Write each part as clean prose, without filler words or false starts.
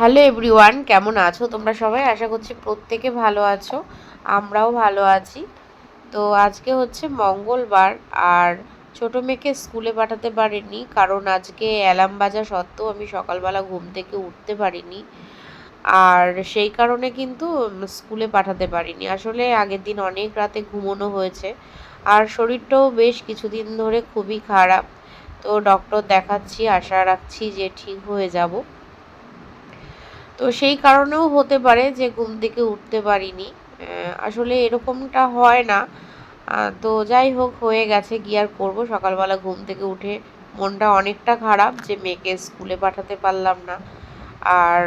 Hello everyone, কেমন আছো তোমরা সবাই? আশা করছি প্রত্যেকে ভালো আছো, আমরাও ভালো আছি। তো আজকে হচ্ছে মঙ্গলবার, আর ছোটো মেয়েকে স্কুলে পাঠাতে পারিনি কারণ আজকে অ্যালার্ম বাজা সত্ত্বেও আমি সকালবেলা ঘুম থেকে উঠতে পারিনি। আর সেই কারণে কিন্তু স্কুলে পাঠাতে পারিনি। আসলে আগের দিন অনেক রাতে ঘুমোনো হয়েছে, আর শরীরটাও বেশ কিছুদিন ধরে খুবই খারাপ। তো ডক্টর দেখাচ্ছি, আশা রাখছি যে ঠিক হয়ে যাব। তো সেই কারণেও হতে পারে যে ঘুম থেকে উঠতে পারিনি। আসলে এরকমটা হয় না। তো যাই হোক, হয়ে গেছে, কি আর করবো। সকালবেলা ঘুম থেকে উঠে মনটা অনেকটা খারাপ যে মেয়েকে স্কুলে পাঠাতে পারলাম না। আর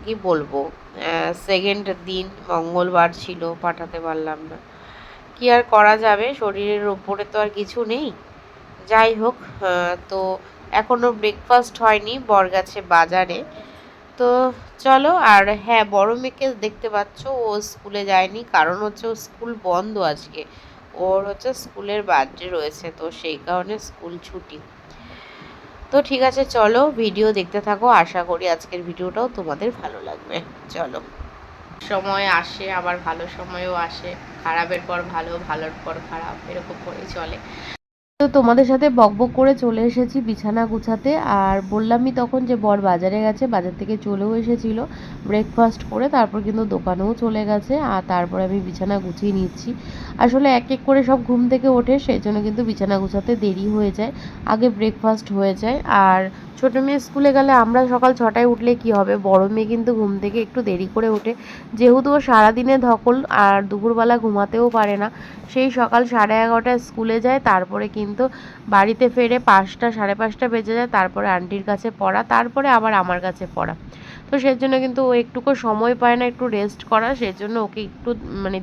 কি বলবো, সেকেন্ড দিন মঙ্গলবার ছিল, পাঠাতে পারলাম না। কি আর করা যাবে, শরীরের ওপরে তো আর কিছু নেই। যাই হোক, তো এখনও ব্রেকফাস্ট হয়নি, বর গেছে বাজারে। তো চলো। আর হ্যাঁ, বড় মেয়েকে দেখতে পাচ্ছ, ও স্কুলে যায়নি, কারণ হচ্ছে ও স্কুল বন্ধ আজকে। ওর হচ্ছে স্কুলের বার্থডে রয়েছে, তো সেই কারণে স্কুল ছুটি। তো ঠিক আছে, চলো ভিডিও দেখতে থাকো, আশা করি আজকের ভিডিওটাও তোমাদের ভালো লাগবে। চলো। সময় আসে, আবার ভালো সময়ও আসে, খারাপের পর ভালো, ভালোর পর খারাপ, এরকম করেই চলে। তো তোমাদের সাথে বকবক করে চলে এসেছি বিছানা গুছাতে। আর বললামই তখন যে বর বাজারে গেছে, বাজার থেকে চলেও এসেছিল ব্রেকফাস্ট করে, তারপর কিন্তু দোকানেও চলে গেছে। আর তারপরে আমি বিছানা গুছিয়ে নিচ্ছি। আসলে এক এক করে সব ঘুম থেকে ওঠে, সেই জন্য কিন্তু বিছানা গুছাতে দেরি হয়ে যায়, আগে ব্রেকফাস্ট হয়ে যায়। আর ছোটো মেয়ে স্কুলে গেলে আমরা সকাল 6টায় উঠলে কি হবে, বড় মেয়ে কিন্তু ঘুম থেকে একটু দেরি করে ওঠে, যেহেতু ও সারাদিনে ধকল আর দুপুরবেলা ঘুমাতেও পারে না। সেই সকাল 11:30টায় স্কুলে যায়, তারপরে কিন্তু বাড়িতে ফেরে 5টা, 5:30 বেজে যায়। তারপরে আন্টির কাছে পড়া, তারপরে আবার আমার কাছে পড়া। তো সেই জন্য কিন্তু ও একটুকু সময় পায় না একটু রেস্ট করার, সেই জন্য ওকে একটু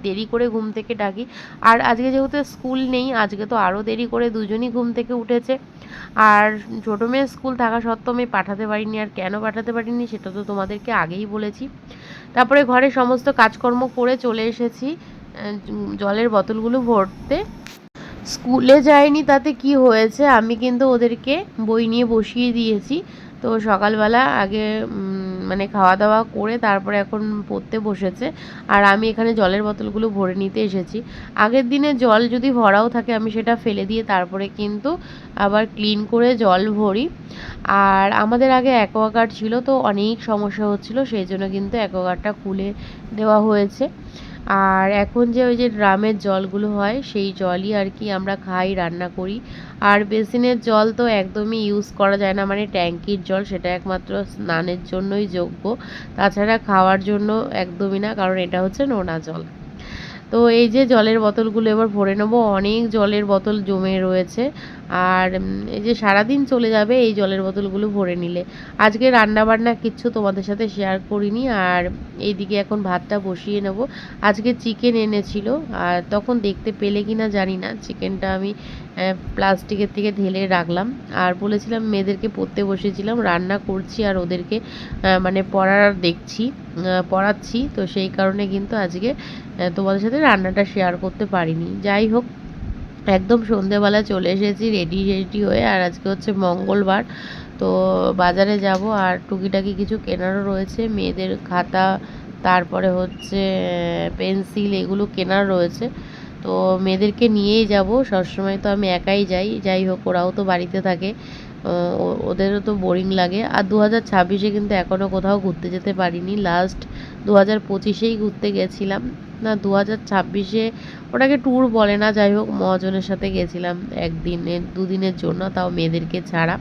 দেরি করে ঘুম থেকে ডাকি। আর আজকে যেহেতু স্কুল নেই, আজকে তো আরও দেরি করে দুজনই ঘুম থেকে উঠেছে। আর ছোটো মেয়ের স্কুল থাকা সত্ত্বেও আমি পাঠাতে পারিনি। আর কেন পাঠাতে পারিনি সেটা তো তোমাদেরকে আগেই বলেছি। তারপরে ঘরে সমস্ত কাজকর্ম করে চলে এসেছি জলের বোতলগুলো ভরতে। স্কুলে যায়নি তাতে কি হয়েছে, আমি কিন্তু ওদেরকে বই নিয়ে বসিয়ে দিয়েছি। তো সকালবেলা আগে খাওয়া দাওয়া করে তারপরে এখন পড়তে বসেছে। আর আমি এখানে জলের বোতলগুলো ভরে নিতে এসেছি। আগের দিনে জল যদি ভরাও থাকে, আমি সেটা ফেলে দিয়ে তারপরে কিন্তু আবার ক্লিন করে জল ভরি। আর আমাদের আগে অ্যাকোয়াগার্ড ছিল, তো অনেক সমস্যা হচ্ছিলো, সেই জন্য কিন্তু অ্যাকোয়াগার্ডটা খুলে দেওয়া হয়েছে। আর এখন যে ওই যে ড্রামের জলগুলো হয়, সেই জলই আর কি আমরা খাই, রান্না করি। আর বেসিনের জল তো একদমই ইউজ করা যায় না, ট্যাঙ্কির জল, সেটা একমাত্র স্নানের জন্যই যোগ্য, তাছাড়া খাওয়ার জন্য একদমই না, কারণ এটা হচ্ছে নোনা জল। তো এই যে জলের বোতলগুলো এবার ভরে নেবো, অনেক জলের বোতল জমে রয়েছে। আর এই যে সারাদিন চলে যাবে এই জলের বোতলগুলো ভরে নিলে। আজকে রান্নাবান্না কিচ্ছু তোমাদের সাথে শেয়ার করিনি। আর এইদিকে এখন ভাতটা বসিয়ে নেব। আজকে চিকেন এনেছিল, আর তখন দেখতে পেলে কি না জানি না, চিকেনটা আমি প্লাস্টিকের থেকে ঢেলে রাখলাম। আর বলেছিলাম মেয়েদেরকে পড়তে বসেছিলাম, রান্না করছি আর ওদেরকে পড়াচ্ছি, তো সেই কারণে কিন্তু আজকে তোমাদের সাথে রান্নাটা শেয়ার করতে পারিনি। যাই হোক, একদম সন্ধেবেলা চলে এসেছি রেডি হয়ে। আর আজকে হচ্ছে মঙ্গলবার, তো বাজারে যাব, আর টুকিটাকি কিছু কেনারও রয়েছে, মেয়েদের খাতা, তারপরে হচ্ছে পেন্সিল, এগুলো কেনার রয়েছে। তো মেয়েদেরকে নিয়েই যাব, সবসময় তো আমি একাই যাই। যাই হোক, ওরাও তো বাড়িতে থাকে, ওদেরও তো বোরিং লাগে। আর 2026-এ কিন্তু এখনও কোথাও ঘুরতে যেতে পারিনি, লাস্ট 2025-এই ঘুরতে গেছিলাম। না, 2026-এ ওটাকে ট্যুর বলে না, যাই হোক মহাজনের সাথে গেছিলাম একদিনের 2 দিনের জন্য, তাও মেয়েদেরকে ছাড়া।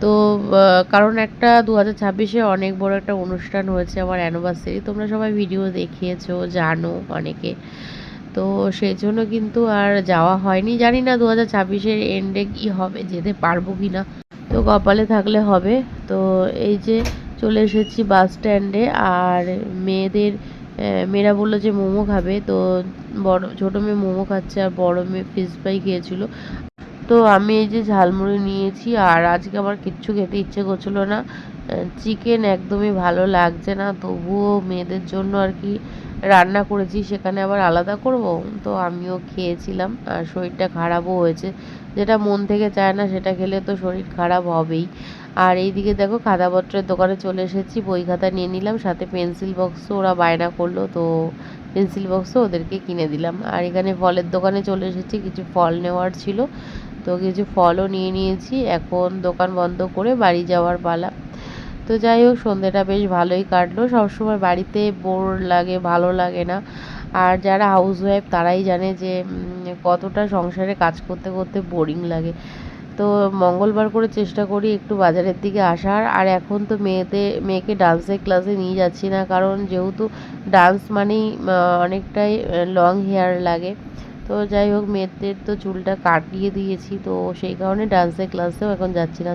তো কারণ একটা 2026-এ অনেক বড় একটা অনুষ্ঠান হয়েছে, আমার অ্যানিভার্সারি, তোমরা সবাই ভিডিও দেখিয়েছো, জানো অনেকে। তো সেই জন্য কিন্তু আর যাওয়া হয়নি, জানি না 2026-এর এন্ডে কি হবে, যেতে পারবো কি না, তো কপালে থাকলে হবে। তো এই যে চলে এসেছি বাস স্ট্যান্ডে। আর মেয়েরা বললো যে মোমো খাবে, তো ছোটো মেয়ে মোমো খাচ্ছে, আর বড় মেয়ে ফিশ ফ্রাই খেয়েছিল। তো আমি এই যে ঝালমুড়ি নিয়েছি। আর আজকে আমার কিচ্ছু খেতে ইচ্ছে করছিল না, চিকেন একদমই ভালো লাগছে না, তবুও মেয়েদের জন্য আর কি রান্না করেছি, সেখানে আবার আলাদা করব, তো আমিও খেয়েছিলাম। আর শরীরটা খারাপও হয়েছে, যেটা মন থেকে চায় না সেটা খেলে তো শরীর খারাপ হবেই। আর এইদিকে দেখো খাতাপত্রের দোকানে চলে এসেছি, বই খাতা নিয়ে নিলাম, সাথে পেন্সিল বক্সও ওরা বায়না করলো, তো পেন্সিল বক্সও ওদেরকে কিনে দিলাম। আর এখানে ফলের দোকানে চলে এসেছি, কিছু ফল নেওয়ার ছিল, তো কিছু ফলও নিয়ে নিয়েছি। এখন দোকান বন্ধ করে বাড়ি যাওয়ার পালা। তো যাই হোক, সন্ধ্যেটা বেশ ভালোই কাটলো। সবসময় বাড়িতে বোর লাগে, ভালো লাগে না। আর যারা হাউস ওয়াইফ তারাই জানে যে কতটা সংসারে কাজ করতে করতে বোরিং লাগে। তো মঙ্গলবার করে চেষ্টা করি একটু বাজারের দিকে আসার। আর এখন তো মেয়েকে ডান্সের ক্লাসে নিয়ে যাচ্ছি না, কারণ যেহেতু ডান্স মানেই অনেকটাই লং হেয়ার লাগে। তো যাই হোক, মেয়েদের তো চুলটা কাটিয়ে দিয়েছি, তো সেই কারণে ডান্সের ক্লাসেও এখন যাচ্ছি না।